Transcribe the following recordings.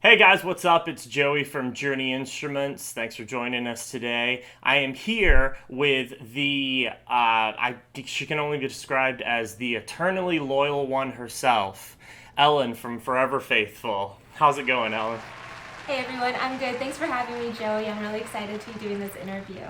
Hey guys, what's up? It's Joey from Journey Instruments. Thanks for joining us today. I am here with she can only be described as the eternally loyal one herself, Ellen from Forever Faithful. How's it going, Ellen? Hey everyone, I'm good. Thanks for having me, Joey. I'm really excited to be doing this interview.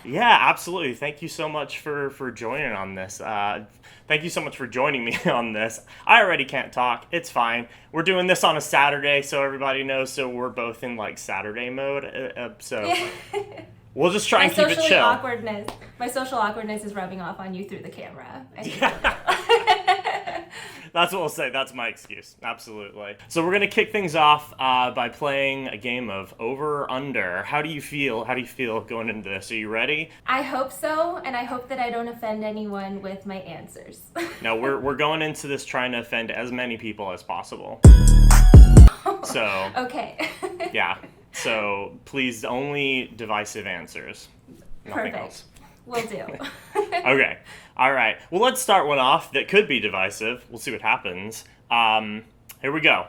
Yeah, absolutely. Thank you so much for joining on this. Thank you so much for joining me on this. I already can't talk. It's fine. We're doing this on a Saturday, so everybody knows. So we're both in like Saturday mode. So Yeah. we'll just try my and keep it socially chill. awkwardness, my social awkwardness is rubbing off on you through the camera. I think you'll Yeah. know. That's what we'll say. That's my excuse. Absolutely. So we're gonna kick things off by playing a game of over or under. How do you feel? How do you feel going into this? Are you ready? I hope so, and I hope that I don't offend anyone with my answers. No, we're going into this trying to offend as many people as possible. So Okay. yeah. So please only divisive answers. Nothing Perfect. else. Will do. Okay. All right. Well, let's start one off that could be divisive. We'll see what happens. Here we go.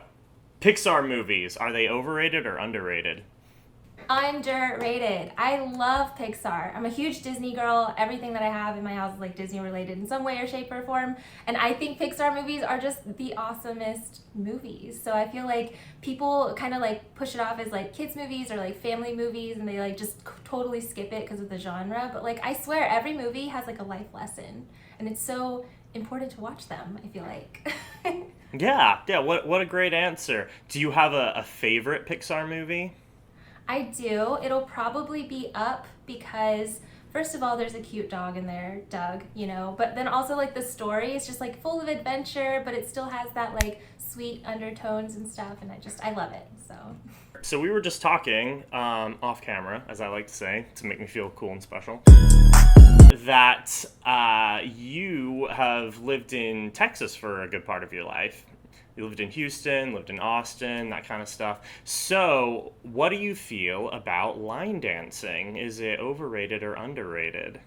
Pixar movies, are they overrated or underrated? Underrated. I love Pixar. I'm a huge Disney girl. Everything that I have in my house is like Disney related in some way or shape or form. And I think Pixar movies are just the awesomest movies. So I feel like people kind of like push it off as like kids movies or like family movies and they like just totally skip it because of the genre. But like I swear every movie has like a life lesson and it's so important to watch them, I feel like. Yeah. What a great answer. Do you have a favorite Pixar movie? I do. It'll probably be Up because first of all, there's a cute dog in there, Doug, but then also like the story is just like full of adventure, but it still has that like sweet undertones and stuff, and I love it. So So we were just talking off camera, as I like to say, to make me feel cool and special, that you have lived in Texas for a good part of your life. You lived in Houston, lived in Austin, that kind of stuff. So, what do you feel about line dancing? Is it overrated or underrated?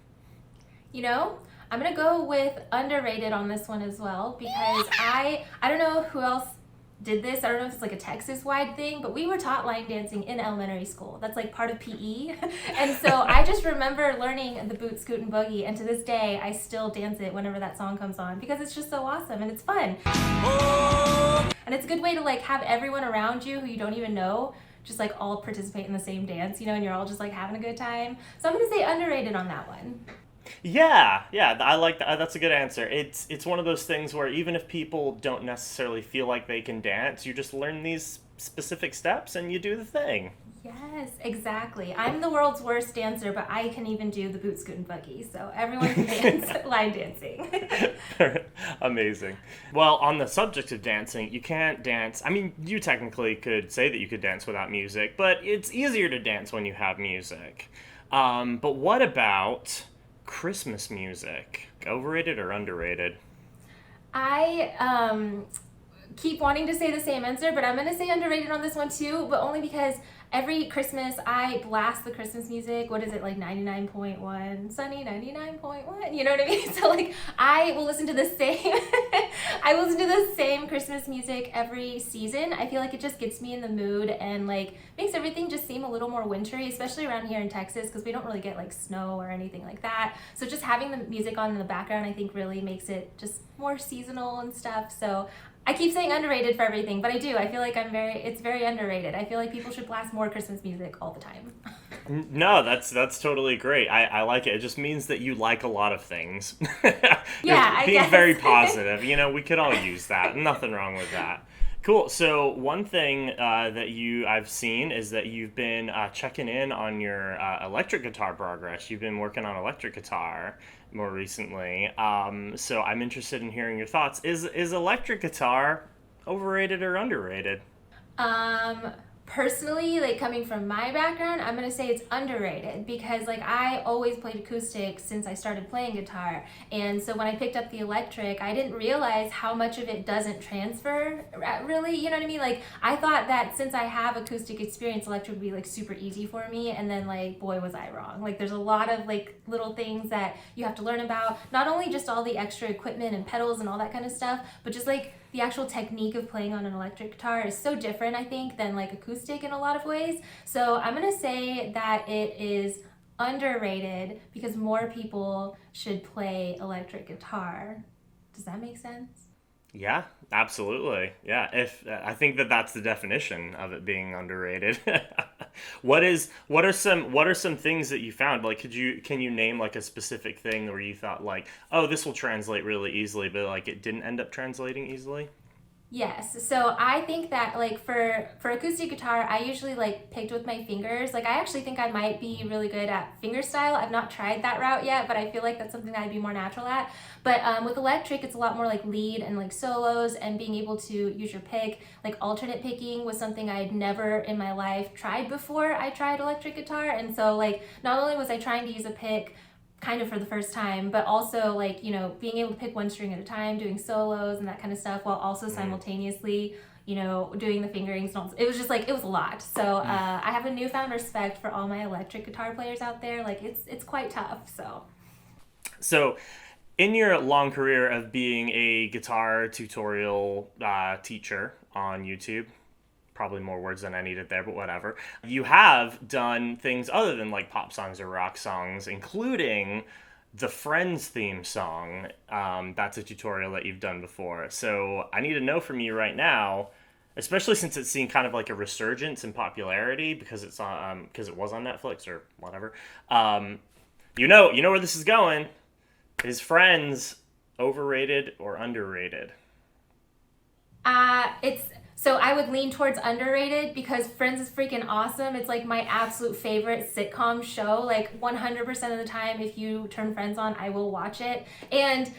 you know, I'm gonna go with underrated on this one as well because I don't know who else did this. I don't know if it's like a Texas wide thing, but we were taught line dancing in elementary school. That's like part of PE. And so I just remember learning the boot, scoot, and boogie. And to this day, I still dance it whenever that song comes on because it's just so awesome and it's fun. And it's a good way to like have everyone around you who you don't even know just like all participate in the same dance, and you're all just like having a good time. So I'm gonna say underrated on that one. Yeah, I like that. That's a good answer. It's one of those things where even if people don't necessarily feel like they can dance, you just learn these specific steps and you do the thing. Yes, exactly. I'm the world's worst dancer, but I can even do the boot, scoot, and buggy. So everyone can dance line dancing. Amazing. Well, on the subject of dancing, you can't dance. I mean, you technically could say that you could dance without music, but it's easier to dance when you have music. But what about Christmas music? Overrated or underrated? I keep wanting to say the same answer, but I'm going to say underrated on this one too, but only because every Christmas I blast the Christmas music. What is it, like 99.1? Sunny 99.1? You know what I mean? So like I will listen to the same I listen to the same Christmas music every season. I feel like it just gets me in the mood and like makes everything just seem a little more wintry, especially around here in Texas because we don't really get like snow or anything like that. So just having the music on in the background I think really makes it just more seasonal and stuff. So I keep saying underrated for everything, but I do. I feel like it's very underrated. I feel like people should blast more Christmas music all the time. No, that's totally great. I like it. It just means that you like a lot of things. Yeah, I Being guess. very positive. We could all use that. Nothing wrong with that. Cool. So one thing that I've seen is that you've been checking in on your electric guitar progress. You've been working on electric guitar more recently. So I'm interested in hearing your thoughts. Is electric guitar overrated or underrated? Um, Personally, like coming from my background, I'm gonna say it's underrated because like I always played acoustic since I started playing guitar, and so when I picked up the electric, I didn't realize how much of it doesn't transfer. Really, you know what I mean? Like I thought that since I have acoustic experience, electric would be like super easy for me, and then like boy was I wrong. Like there's a lot of like little things that you have to learn about. Not only just all the extra equipment and pedals and all that kind of stuff, but just like the actual technique of playing on an electric guitar is so different, I think, than like acoustic in a lot of ways. So I'm gonna say that it is underrated because more people should play electric guitar. Does that make sense? Yeah, absolutely. Yeah, if I think that that's the definition of it being underrated. What are some things that you found? Like, can you name like a specific thing where you thought like, oh, this will translate really easily, but like it didn't end up translating easily? Yes. So I think that like for acoustic guitar, I usually like picked with my fingers. Like I actually think I might be really good at fingerstyle. I've not tried that route yet, but I feel like that's something that I'd be more natural at. But with electric, it's a lot more like lead and like solos and being able to use your pick. Like alternate picking was something I'd never in my life tried before I tried electric guitar. And so like not only was I trying to use a pick kind of for the first time, but also like, you know, being able to pick one string at a time, doing solos and that kind of stuff while also simultaneously, you know, doing the fingerings. It was just like, it was a lot. So I have a newfound respect for all my electric guitar players out there. Like it's quite tough. So, in your long career of being a guitar tutorial teacher on YouTube, probably more words than I needed there, but whatever. You have done things other than like pop songs or rock songs, including the Friends theme song. That's a tutorial that you've done before. So I need to know from you right now, especially since it's seen kind of like a resurgence in popularity because it's on because it was on Netflix or whatever. You know where this is going. Is Friends overrated or underrated? So I would lean towards underrated because Friends is freaking awesome. It's like my absolute favorite sitcom show. Like 100% of the time, if you turn Friends on, I will watch it. And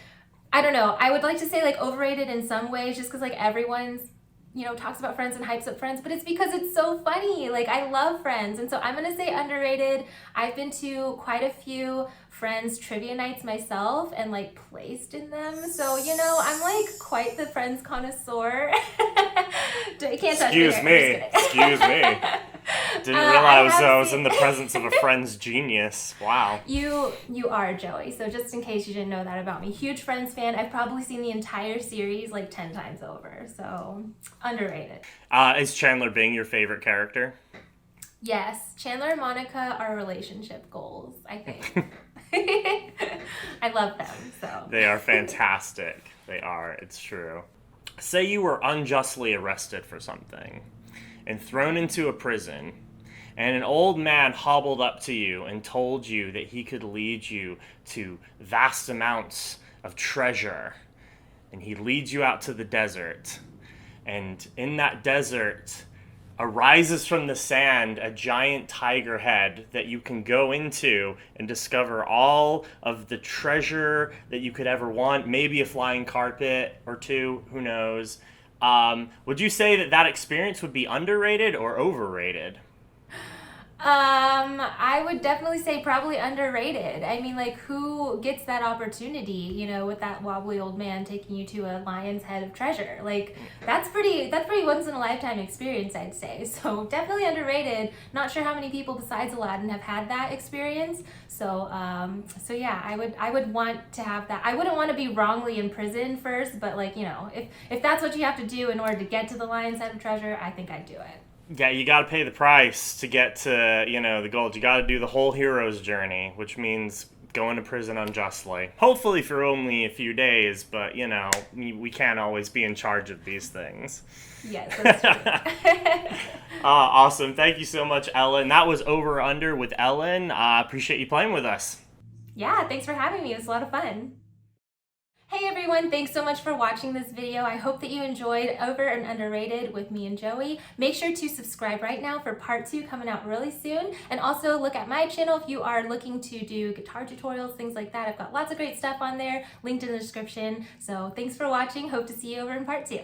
I don't know, I would like to say like overrated in some ways just because like everyone's, you know, talks about Friends and hypes up Friends, but it's because it's so funny. Like I love Friends. And so I'm going to say underrated. I've been to quite a few Friends trivia nights myself and like placed in them. So, you know, I'm like quite the Friends connoisseur. You can't touch me. Excuse me. Didn't realize I was in the presence of a Friends genius. Wow. You are, Joey. So just in case you didn't know that about me, huge Friends fan. I've probably seen the entire series like 10 times over. So underrated. Is Chandler Bing your favorite character? Yes. Chandler and Monica are relationship goals, I think. I love them. So They are fantastic. They are. It's true. Say you were unjustly arrested for something and thrown into a prison, and an old man hobbled up to you and told you that he could lead you to vast amounts of treasure, and he leads you out to the desert, and in that desert arises from the sand a giant tiger head that you can go into and discover all of the treasure that you could ever want, maybe a flying carpet or two, who knows. Would you say that experience would be underrated or overrated? I would definitely say probably underrated. I mean, like, who gets that opportunity, you know, with that wobbly old man taking you to a lion's head of treasure? Like, that's pretty once in a lifetime experience, I'd say. So definitely underrated. Not sure how many people besides Aladdin have had that experience. So yeah, I would want to have that. I wouldn't want to be wrongly imprisoned first, but like, you know, if that's what you have to do in order to get to the lion's head of treasure, I think I'd do it. Yeah, you got to pay the price to get to, the gold. You got to do the whole hero's journey, which means going to prison unjustly. Hopefully for only a few days, but, we can't always be in charge of these things. Yes, that's true. Awesome. Thank you so much, Ellen. That was Over Under with Ellen. Appreciate you playing with us. Yeah, thanks for having me. It was a lot of fun. Hey everyone, thanks so much for watching this video. I hope that you enjoyed Over and Underrated with me and Joey. Make sure to subscribe right now for part 2 coming out really soon. And also look at my channel if you are looking to do guitar tutorials, things like that. I've got lots of great stuff on there, linked in the description. So thanks for watching. Hope to see you over in part 2.